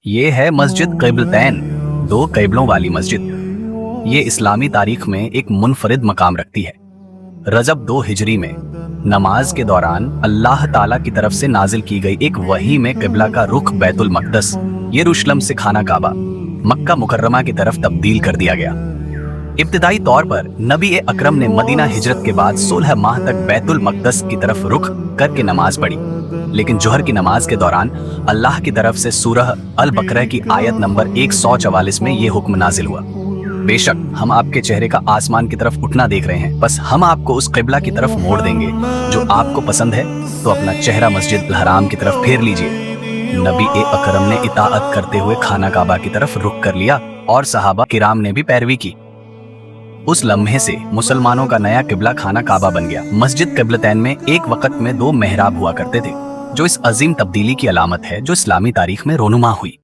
ये है मस्जिद क़िबलतैन, दो क़िबलों वाली मस्जिद। ये इस्लामी तारीख में एक मुनफरिद मकाम रखती है। रजब 2 हिजरी में नमाज के दौरान अल्लाह ताला की तरफ से नाजिल की गई एक वही में क़िबला का रुख बैतुल मक़दस यरूशलेम से खाना काबा मक्का मुकर्रमा की तरफ तब्दील कर दिया गया। इब्तिदाई तौर पर नबी अकरम ने मदीना हिजरत के बाद 16 माह तक बैतुल मक़दस की तरफ रुख करके नमाज पढ़ी, लेकिन जोहर की नमाज के दौरान अल्लाह की तरफ से सूरह अल बकरा की आयत नंबर 144 में ये हुक्म नाजिल हुआ। बेशक हम आपके चेहरे का आसमान की तरफ उठना देख रहे हैं, बस हम आपको उस क़िबला की तरफ मोड़ देंगे जो आपको पसंद है, तो अपना चेहरा मस्जिद हराम की तरफ फेर लीजिए। नबी अकरम ने इताअत करते हुए खाना काबा की तरफ रुख कर लिया और सहाबा किराम ने भी पैरवी की। उस लम्हे से मुसलमानों का नया क़िबला खाना काबा बन गया। मस्जिद क़िबलतैन में एक वक्त में 2 मेहराब हुआ करते थे, जो इस अजीम तब्दीली की अलामत है जो इस्लामी तारीख में रोनुमा हुई।